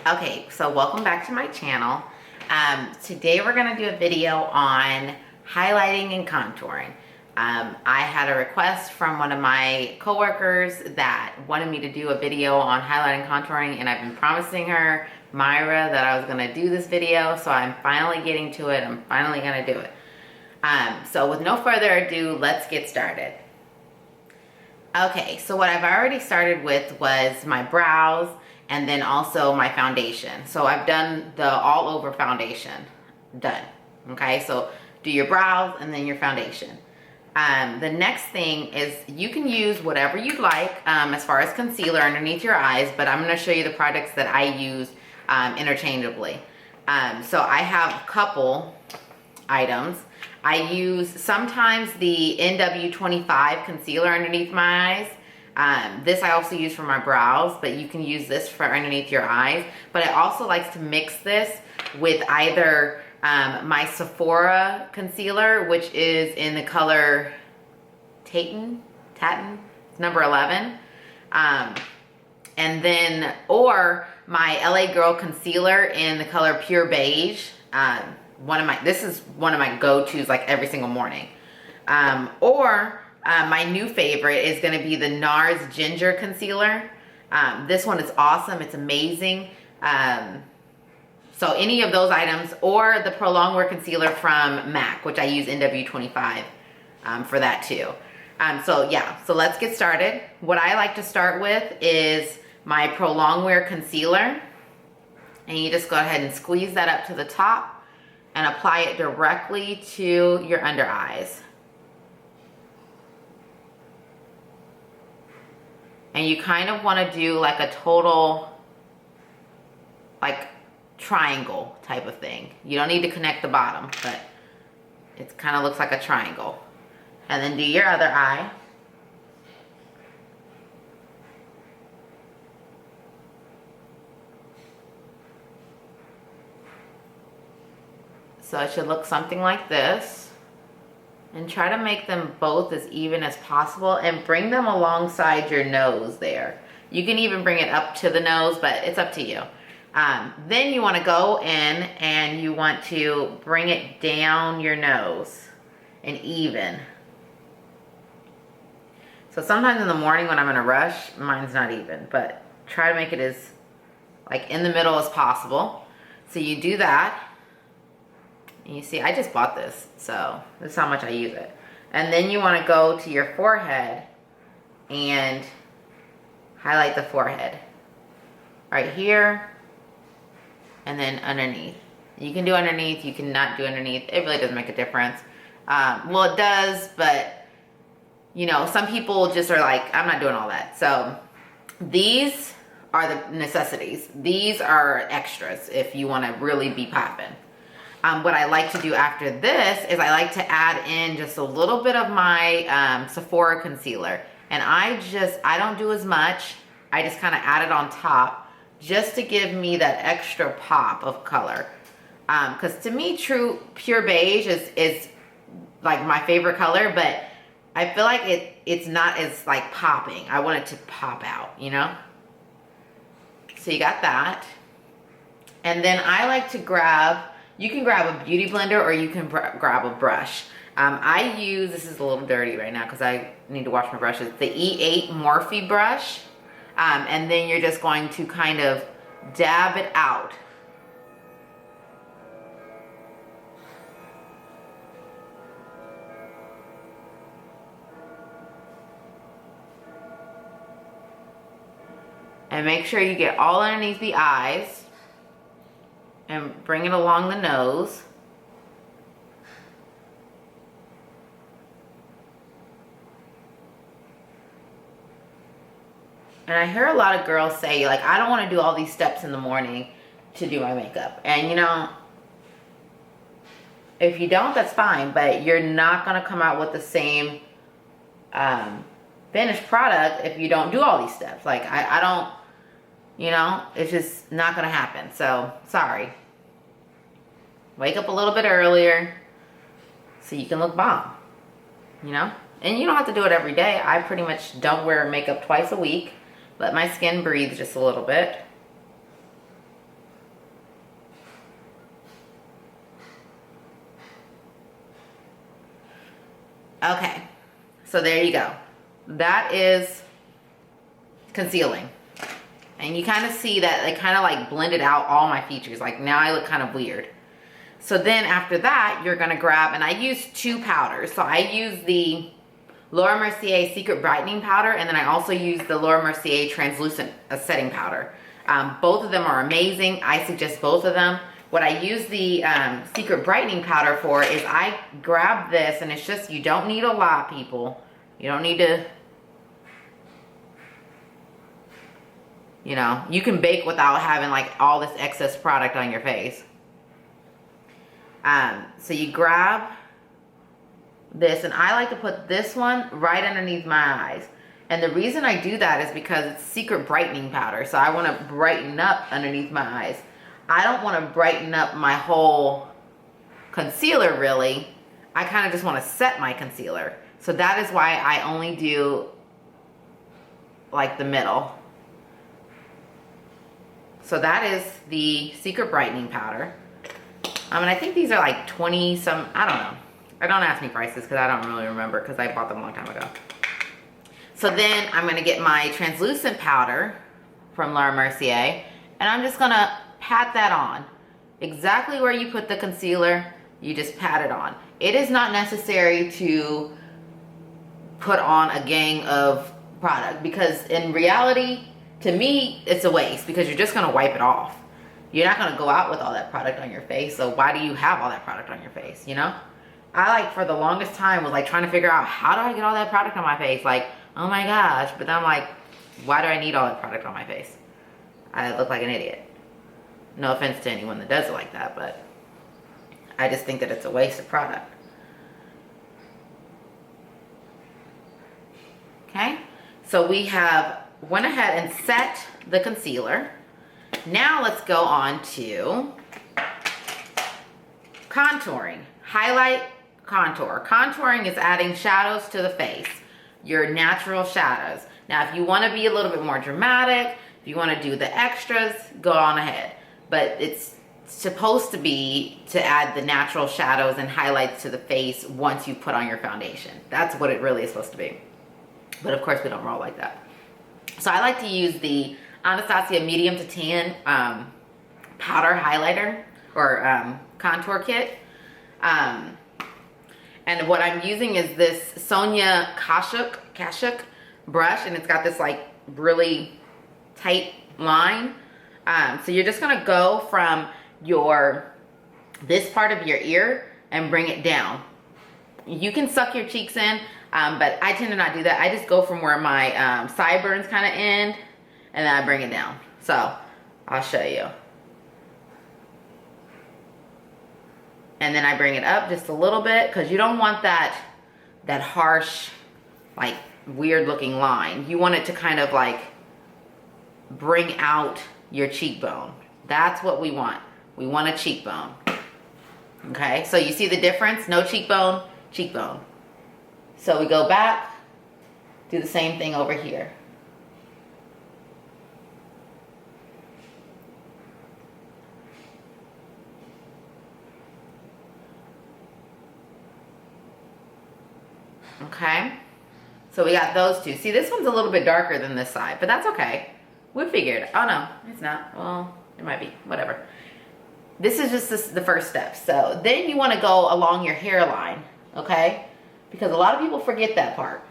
Okay, so welcome back to my channel. Today we're going to do a video on highlighting and contouring. I had a request from one of my coworkers that wanted me to do a video on highlighting and contouring, and I've been promising her, Myra, that I was going to do this video, so I'm finally getting to it. I'm finally going to do it. So with no further ado, let's get started. Okay, so what I've already started with was my brows and then also my foundation. So I've done the all over foundation, done. Okay, so do your brows and then your foundation. The next thing is you can use whatever you'd like as far as concealer underneath your eyes, but I'm gonna show you the products that I use interchangeably. So I have a couple items. I use sometimes the NW25 concealer underneath my eyes. This I also use for my brows, but you can use this for underneath your eyes. But I also like to mix this with either my Sephora concealer, which is in the color Tatin, it's number 11. And then, or my LA Girl concealer in the color Pure Beige. This is one of my go-tos like every single morning. My new favorite is going to be the NARS Ginger Concealer. This one is awesome. It's amazing. So any of those items, or the Prolong Wear Concealer from MAC, which I use NW25 for that too. So let's get started. What I like to start with is my Prolong Wear Concealer. And you just go ahead and squeeze that up to the top and apply it directly to your under eyes. And you kind of want to do like a total, like, triangle type of thing. You don't need to connect the bottom, but it kind of looks like a triangle. And then do your other eye. So it should look something like this. And try to make them both as even as possible and bring them alongside your nose there. You can even bring it up to the nose, but it's up to you. Then you want to go in and you want to bring it down your nose and even. So sometimes in the morning when I'm in a rush, mine's not even, but try to make it as like in the middle as possible. So you do that. And you see, I just bought this, so this is how much I use it. And then you want to go to your forehead and highlight the forehead. Right here, and then underneath. You can do underneath, you cannot do underneath. It really doesn't make a difference. Well, it does, but you know, some people just are like, I'm not doing all that. So these are the necessities. These are extras if you want to really be popping. What I like to do after this is I like to add in just a little bit of my Sephora concealer. And I don't do as much. I just kind of add it on top just to give me that extra pop of color. Because to me, Pure Beige is like my favorite color, but I feel like it's not as like popping. I want it to pop out, you know? So you got that. And then I like to you can grab a beauty blender or you can grab a brush. This is a little dirty right now because I need to wash my brushes, the E8 Morphe brush. And then you're just going to kind of dab it out. And make sure you get all underneath the eyes. And bring it along the nose. And I hear a lot of girls say, like, I don't want to do all these steps in the morning to do my makeup. And you know, if you don't, that's fine, but you're not going to come out with the same finished product if you don't do all these steps. Like, I don't, you know, it's just not going to happen. So, sorry. Wake up a little bit earlier so you can look bomb, you know? And you don't have to do it every day. I pretty much don't wear makeup twice a week. Let my skin breathe just a little bit. Okay, so there you go. That is concealing. And you kind of see that it kind of like blended out all my features. Like now I look kind of weird. So then after that, you're gonna grab, and I use 2 powders. So I use the Laura Mercier Secret Brightening Powder, and then I also use the Laura Mercier Translucent Setting Powder. Both of them are amazing. I suggest both of them. What I use the Secret Brightening Powder for is I grab this, and it's just, you don't need a lot, people. You don't need to, you know, you can bake without having like all this excess product on your face. So you grab this, and I like to put this one right underneath my eyes. And the reason I do that is because it's Secret Brightening Powder. So I want to brighten up underneath my eyes. I don't want to brighten up my whole concealer really. I kind of just want to set my concealer. So that is why I only do like the middle. So that is the Secret Brightening Powder. And I think these are like 20 some, I don't know. I don't ask me prices because I don't really remember because I bought them a long time ago. So then I'm going to get my translucent powder from Laura Mercier, and I'm just going to pat that on. Exactly where you put the concealer, you just pat it on. It is not necessary to put on a gang of product because in reality, to me, it's a waste because you're just going to wipe it off. You're not going to go out with all that product on your face, so why do you have all that product on your face, you know? I like for the longest time was like trying to figure out how do I get all that product on my face? Like, oh my gosh, but then I'm like, why do I need all that product on my face? I look like an idiot. No offense to anyone that does it like that, but I just think that it's a waste of product. Okay, so we have went ahead and set the concealer. Now let's go on to contouring. Highlight, contour. Contouring is adding shadows to the face, your natural shadows. Now, if you want to be a little bit more dramatic, if you want to do the extras, go on ahead. But it's supposed to be to add the natural shadows and highlights to the face once you put on your foundation. That's what it really is supposed to be. But of course, we don't roll like that. So I like to use the Anastasia medium to tan powder highlighter or contour kit. And what I'm using is this Sonia Kashuk brush, and it's got this like really tight line. So you're just gonna go from this part of your ear and bring it down. You can suck your cheeks in, but I tend to not do that. I just go from where my sideburns kind of end, and then I bring it down. So I'll show you. And then I bring it up just a little bit because you don't want that harsh, like weird looking line. You want it to kind of like bring out your cheekbone. That's what we want. We want a cheekbone. Okay, so you see the difference? No cheekbone, cheekbone. So we go back, do the same thing over here. Okay, so we got those two. See, this one's a little bit darker than this side, but that's okay. We figured. Oh no, it's not. Well, it might be. Whatever. This is just the first step. So then you want to go along your hairline, okay? Because a lot of people forget that part.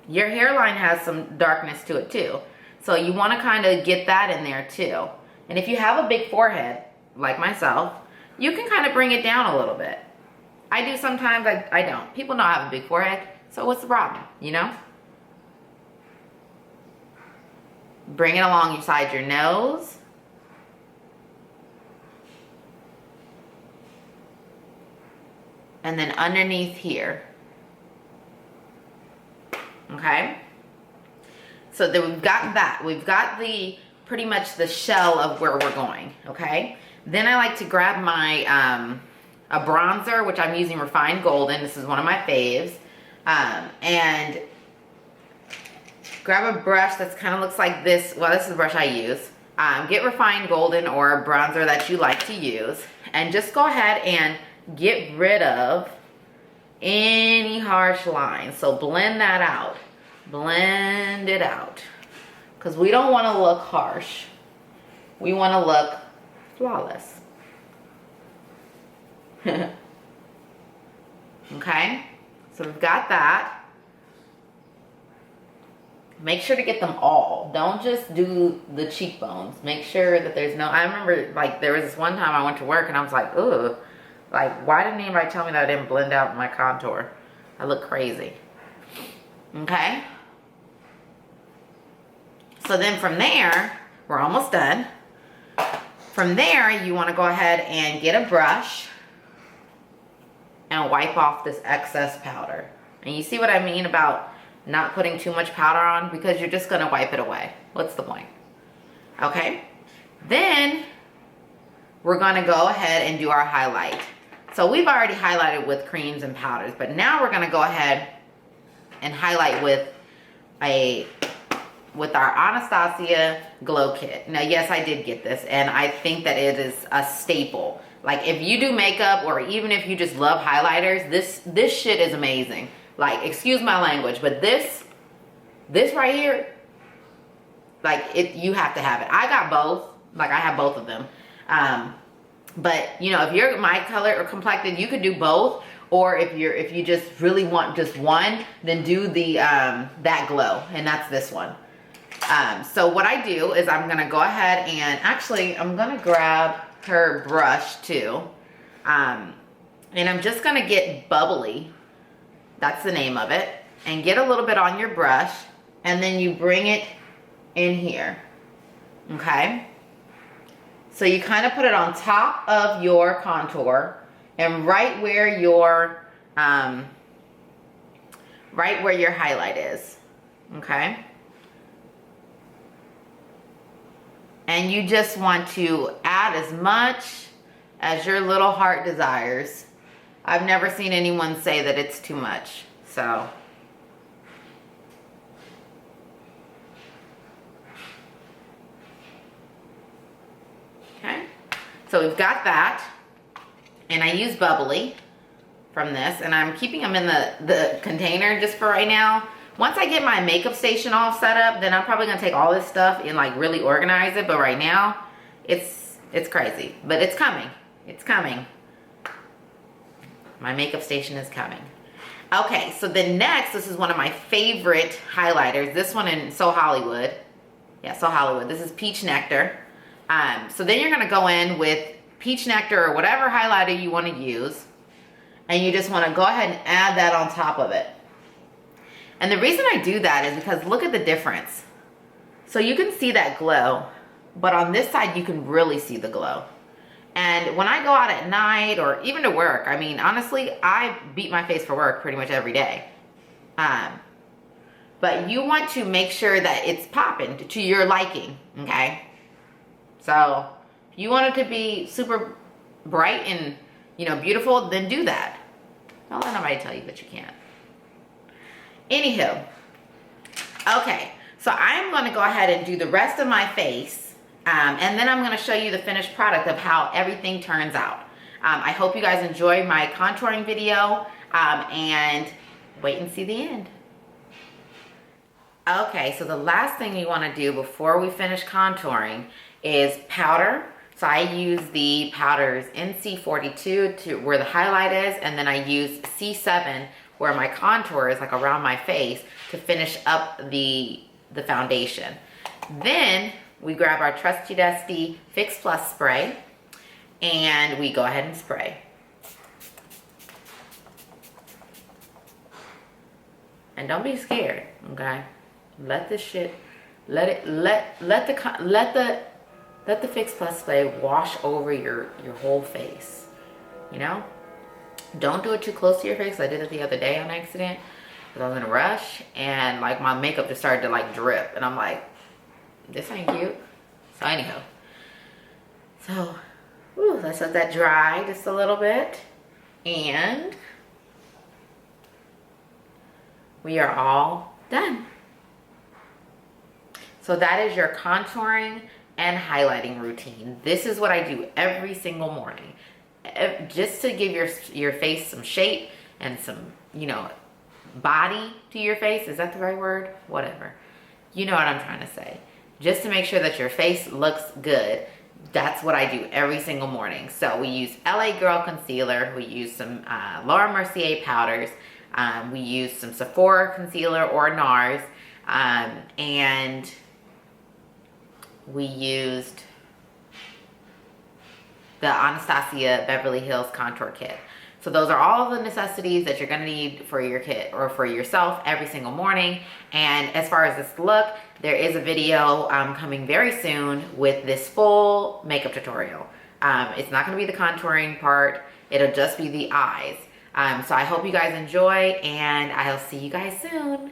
Your hairline has some darkness to it too. So you want to kind of get that in there too. And if you have a big forehead, like myself, you can kind of bring it down a little bit. I do sometimes, I don't. People know I have a big forehead, so what's the problem, you know? Bring it along inside your nose. And then underneath here. Okay? So then we've got that. We've got pretty much the shell of where we're going, okay? Then I like to grab my a bronzer, which I'm using Refined Golden. This is one of my faves. And grab a brush that's kind of looks like this. Well, this is the brush I use. Get Refined Golden or a bronzer that you like to use. And just go ahead and get rid of any harsh lines. So blend that out. Blend it out. Because we don't want to look harsh. We want to look flawless. Okay? So we've got that. Make sure to get them all. Don't just do the cheekbones. Make sure that there's no... I remember, like, there was this one time I went to work and I was like, ugh. Like, why didn't anybody tell me that I didn't blend out my contour? I look crazy. Okay? So then from there, we're almost done. From there, you want to go ahead and get a brush and wipe off this excess powder. And you see what I mean about not putting too much powder on? Because you're just going to wipe it away. What's the point? Okay? Then we're going to go ahead and do our highlight. So we've already highlighted with creams and powders, but now we're going to go ahead and highlight with our Anastasia Glow Kit. Now, yes, I did get this, and I think that it is a staple. Like, if you do makeup, or even if you just love highlighters, this shit is amazing. Like, excuse my language, but this right here, like, you have to have it. I got both. Like, I have both of them. But, you know, if you're my color or complected, you could do both. Or if you just really want just one, then do the that glow, and that's this one. So what I do is I'm gonna go ahead and actually I'm gonna grab her brush too, and I'm just gonna get Bubbly. That's the name of it, and get a little bit on your brush, and then you bring it in here. Okay. So you kind of put it on top of your contour and right where your highlight is. Okay. And you just want to add as much as your little heart desires. I've never seen anyone say that it's too much. So okay. So we've got that. And I use Bubbly from this, and I'm keeping them in the container just for right now. Once I get my makeup station all set up, then I'm probably gonna take all this stuff and like really organize it. But right now, it's crazy. But it's coming. It's coming. My makeup station is coming. Okay, so then next, this is one of my favorite highlighters. This one in So Hollywood. Yeah, So Hollywood. This is Peach Nectar. So then you're gonna go in with Peach Nectar or whatever highlighter you want to use, and you just want to go ahead and add that on top of it. And the reason I do that is because look at the difference. So you can see that glow, but on this side you can really see the glow. And when I go out at night or even to work, I mean, honestly, I beat my face for work pretty much every day. But you want to make sure that it's popping to your liking, okay? So if you want it to be super bright and, you know, beautiful, then do that. Don't let nobody tell you that you can't. Anywho, okay, so I'm going to go ahead and do the rest of my face, and then I'm going to show you the finished product of how everything turns out. I hope you guys enjoy my contouring video, and wait and see the end. Okay, so the last thing you want to do before we finish contouring is powder. So I use the powders NC42 to where the highlight is, and then I use C7 where my contour is, like around my face, to finish up the foundation. Then we grab our trusty dusty Fix Plus spray, and we go ahead and spray. And don't be scared, okay? Let this shit, let the Fix Plus spray wash over your whole face, you know? Don't do it too close to your face. I did it the other day on accident because I was in a rush, and like my makeup just started to like drip, and I'm like, this ain't cute. So anyhow, so let's let that dry just a little bit, and we are all done. So that is your contouring and highlighting routine. This is what I do every single morning, just to give your face some shape and some, you know, body to your face. Is that the right word? Whatever. You know what I'm trying to say. Just to make sure that your face looks good. That's what I do every single morning. So we use LA Girl concealer. We use some Laura Mercier powders. We use some Sephora concealer or NARS. And we used the Anastasia Beverly Hills Contour Kit. So those are all the necessities that you're gonna need for your kit or for yourself every single morning. And as far as this look, there is a video coming very soon with this full makeup tutorial. It's not gonna be the contouring part, it'll just be the eyes. So I hope you guys enjoy, and I'll see you guys soon.